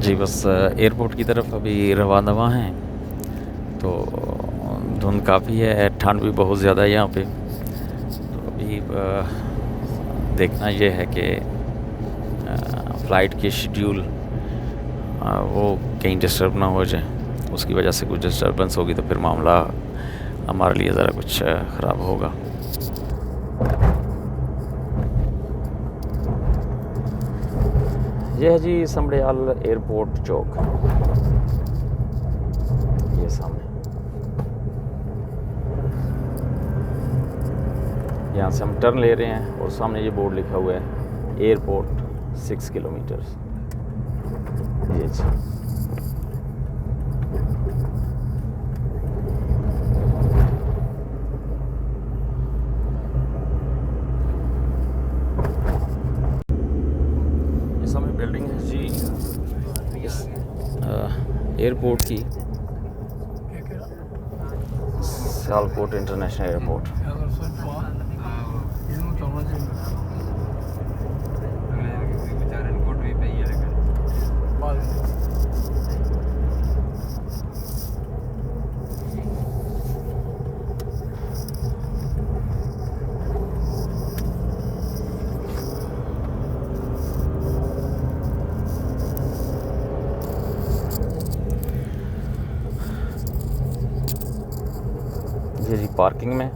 जी बस एयरपोर्ट की तरफ अभी रवाना हैं। तो धुंध काफ़ी है, ठंड भी बहुत ज़्यादा है यहाँ पे। तो अभी देखना ये है कि फ़्लाइट के शेड्यूल वो कहीं डिस्टर्ब ना हो जाए। उसकी वजह से कुछ डिस्टर्बेंस होगी तो फिर मामला हमारे लिए ज़रा कुछ ख़राब होगा। ये है जी समड़याल एयरपोर्ट चौक, ये सामने। यहाँ से हम टर्न ले रहे हैं और सामने ये बोर्ड लिखा हुआ है एयरपोर्ट 6 किलोमीटर्स। ये जी ये सामने बिल्डिंग है जी इस एयरपोर्ट की, सियालकोट इंटरनेशनल एयरपोर्ट। ये जी पार्किंग में।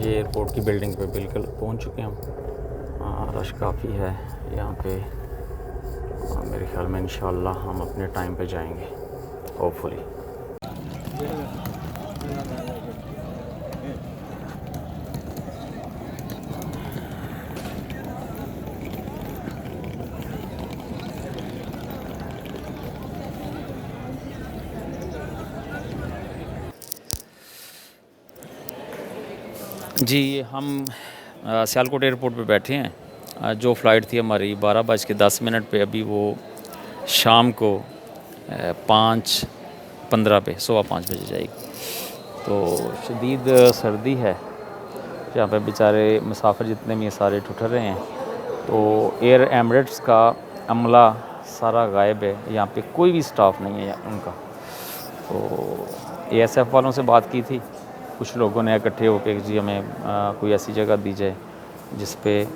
ये एयरपोर्ट की बिल्डिंग पे बिल्कुल पहुंच चुके हैं हम। रश काफ़ी है यहाँ पे। मेरे ख्याल में इंशाल्लाह हम अपने टाइम पे जाएंगे होपफुली। जी हम सियालकोट एयरपोर्ट पे बैठे हैं। जो फ़्लाइट थी हमारी 12:10 पे, अभी वो शाम को 5:15 पे 5:15 बजे जाएगी। तो शदीद सर्दी है यहाँ पे, बेचारे मुसाफिर जितने भी सारे ठुठर रहे हैं। तो एयर एमिरेट्स का अमला सारा गायब है, यहाँ पे कोई भी स्टाफ नहीं है उनका। तो ASF वालों से बात की थी, कुछ लोगों ने इकट्ठे होकर जी हमें कोई ऐसी जगह दी जाए जिस पे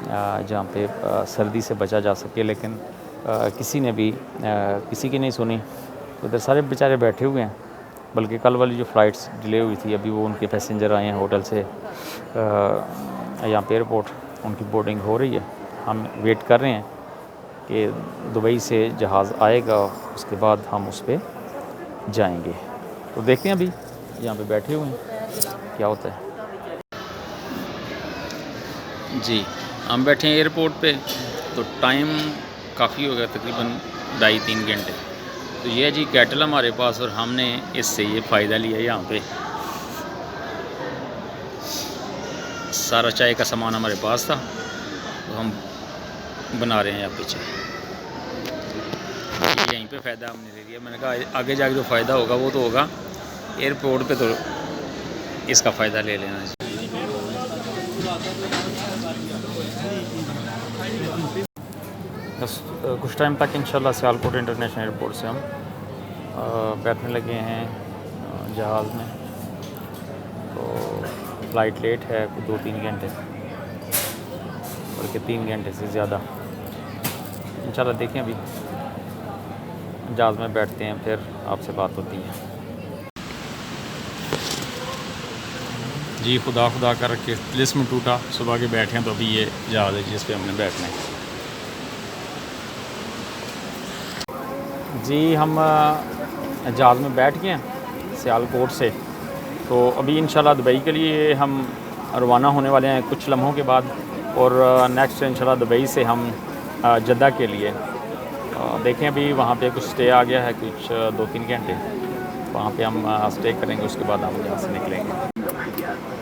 जहाँ पे सर्दी से बचा जा सके, लेकिन किसी ने भी किसी की नहीं सुनी। तो इधर सारे बेचारे बैठे हुए हैं। बल्कि कल वाली जो फ़्लाइट्स डिले हुई थी, अभी वो उनके पैसेंजर आए हैं होटल से यहाँ पे एयरपोर्ट, उनकी बोर्डिंग हो रही है। हम वेट कर रहे हैं कि दुबई से जहाज़ आएगा, उसके बाद हम उस पर जाएंगे। तो देखते हैं, अभी यहाँ पे बैठे हुए हैं क्या होता है। जी हम बैठे हैं एयरपोर्ट पे। तो टाइम काफ़ी हो गया, तकरीबन 2.5-3 घंटे। तो ये जी कैटल हमारे पास, और हमने इससे ये फ़ायदा लिया। यहाँ पे सारा चाय का सामान हमारे पास था, तो हम बना रहे हैं यहाँ पीछे। यहीं पे फ़ायदा हमने ले लिया। मैंने कहा आगे जाके जो फ़ायदा होगा वो तो होगा, एयरपोर्ट पे तो इसका फ़ायदा ले लेना है। बस कुछ टाइम तक इंशाल्लाह सियालकोट इंटरनेशनल एयरपोर्ट से हम बैठने लगे हैं जहाज़ में। तो फ़्लाइट लेट है 2-3 घंटे, बल्कि 3 घंटे से ज़्यादा। इंशाल्लाह देखें, अभी जहाज़ में बैठते हैं, फिर आपसे बात होती है। जी खुदा खुदा कर के तिलिस्म टूटा, सुबह के बैठे हैं। तो अभी ये जहाज़ है जिस पे हमने बैठना है। जी हम जहाज़ में बैठ गए हैं सियालकोट से, तो अभी इंशाल्लाह दुबई के लिए हम रवाना होने वाले हैं कुछ लम्हों के बाद। और नेक्स्ट इंशाल्लाह दुबई से हम जद्दा के लिए देखें। अभी वहाँ पे कुछ स्टे आ गया है, कुछ 2-3 घंटे वहाँ पे हम स्टे करेंगे, उसके बाद हम यहाँ से निकलेंगे।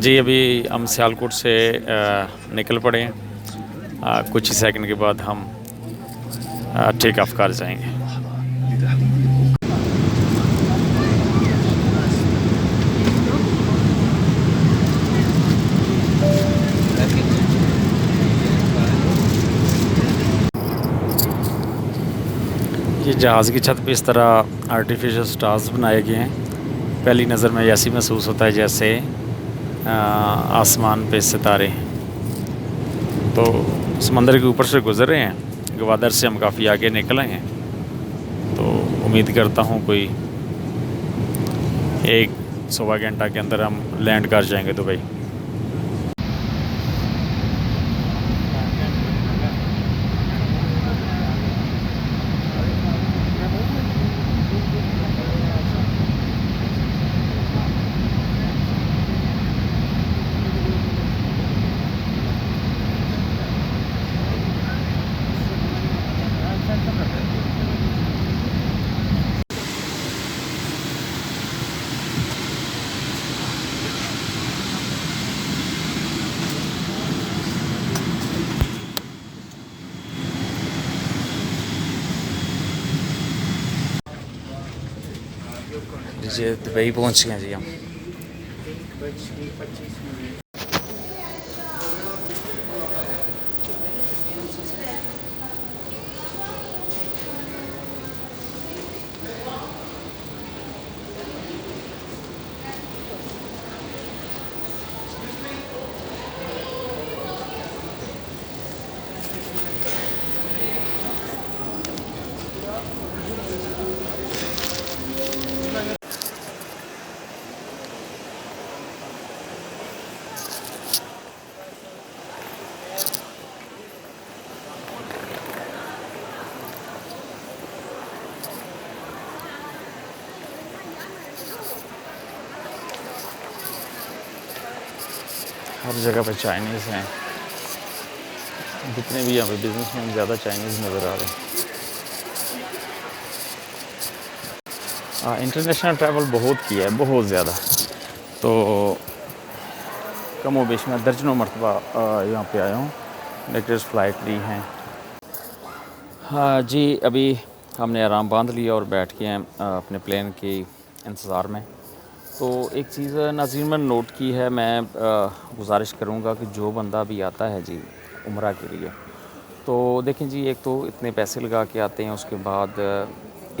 जी अभी हम सियालकोट से निकल पड़े हैं। कुछ ही सेकंड के बाद हम टेक ऑफ कर जाएंगे। ये जहाज़ की छत पे इस तरह आर्टिफिशियल स्टार्स बनाए गए हैं। पहली नज़र में ऐसी महसूस होता है जैसे आसमान पे सितारे हैं। तो समंदर के ऊपर से गुज़र रहे हैं, गवादर से हम काफ़ी आगे निकल आए हैं। तो उम्मीद करता हूँ कोई 1-1.25 घंटा के अंदर हम लैंड कर जाएंगे दुबई। जी दुबई पहुँच गए जी हम। हर जगह पे चाइनीज़ हैं, जितने भी यहाँ पे बिजनेसमैन ज़्यादा चाइनीज़ नज़र आ रहे हैं। इंटरनेशनल ट्रैवल बहुत किया है, बहुत ज़्यादा। तो कम व बेश में दर्जनों मरतबा यहाँ पे आया हूँ, लेटेस्ट फ़्लाइट ली हैं। हाँ जी, अभी हमने आराम बांध लिया और बैठ के हैं अपने प्लेन के इंतज़ार में। तो एक चीज़ नाज़रीन मैंने नोट की है, मैं गुजारिश करूँगा कि जो बंदा भी आता है जी उम्रा के लिए, तो देखें जी, एक तो इतने पैसे लगा के आते हैं, उसके बाद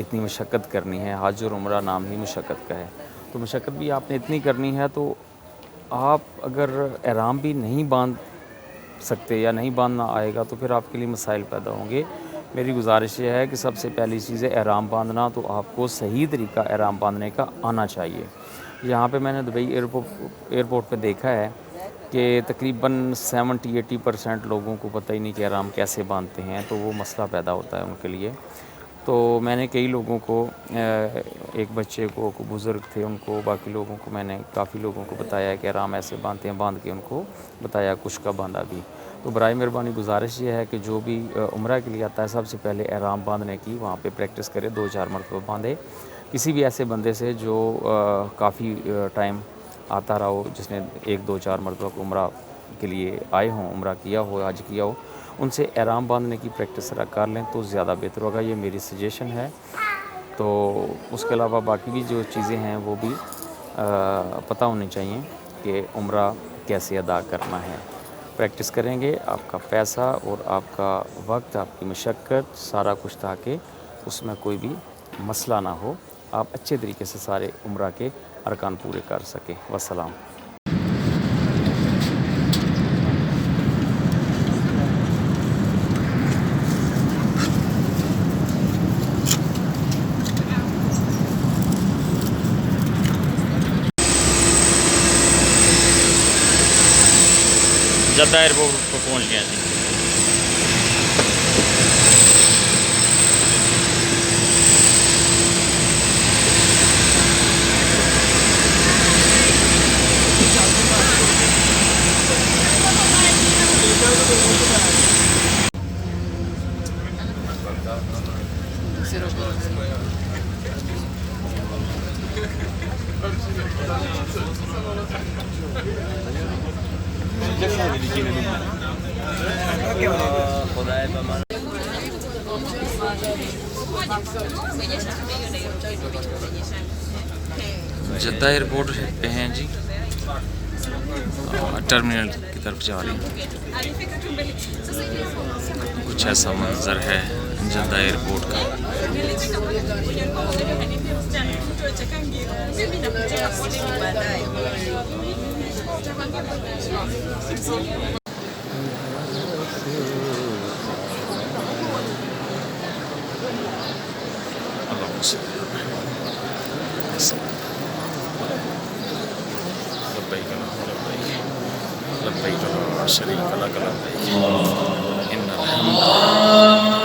इतनी मशक्क़त करनी है। हज और उम्रा नाम ही मशक्क़त का है, तो मशक्क़त भी आपने इतनी करनी है। तो आप अगर एहराम भी नहीं बांध सकते या नहीं बांधना आएगा तो फिर आपके लिए मसाइल पैदा होंगे। मेरी गुजारिश ये है कि सबसे पहली चीज़ है एहराम बांधना, तो आपको सही तरीका एहराम बांधने का आना चाहिए। यहाँ पे मैंने दुबई एयरपोर्ट पे देखा है कि तकरीबन 70-80% लोगों को पता ही नहीं कि एहराम कैसे बांधते हैं, तो वो मसला पैदा होता है उनके लिए। तो मैंने कई लोगों को, एक बच्चे को, बुज़ुर्ग थे उनको, बाकी लोगों को, मैंने काफ़ी लोगों को बताया कि एहराम ऐसे बांधते हैं, बांध के उनको बताया, कुछ का बांधा भी। तो बराए मेहरबानी गुजारिश ये है कि जो भी उम्रा के लिए आता है, सबसे पहले एहराम बांधने की वहाँ पे प्रैक्टिस करे, 2-4 मरतबा बांधे। किसी भी ऐसे बंदे से जो काफ़ी टाइम आता रहा हो, जिसने 1-2-4 मरतबा उम्रा के लिए आए हों, उम्रा किया हो, हज किया हो, उनसे एहराम बांधने की प्रैक्टिस कर लें तो ज़्यादा बेहतर होगा। ये मेरी सजेशन है। तो उसके अलावा बाकी भी जो चीज़ें हैं वो भी पता होनी चाहिए कि उम्रा कैसे अदा करना है। प्रैक्टिस करेंगे, आपका पैसा और आपका वक्त, आपकी मशक्क़त सारा कुछ, ताकि उसमें कोई भी मसला ना हो, आप अच्छे तरीके से सारे उम्रा के अरकान पूरे कर सकें। वस्सलाम। जद्दा एयरपोर्ट पर पहुँच गया जी। जद्दा एयरपोर्ट पे हैं जी, टर्मिनल की तरफ जा रहे हैं। कुछ ऐसा मंजर है जद्दा एयरपोर्ट का। लब्बैक ला शरीक लक लब्बैक इन्नल हम्द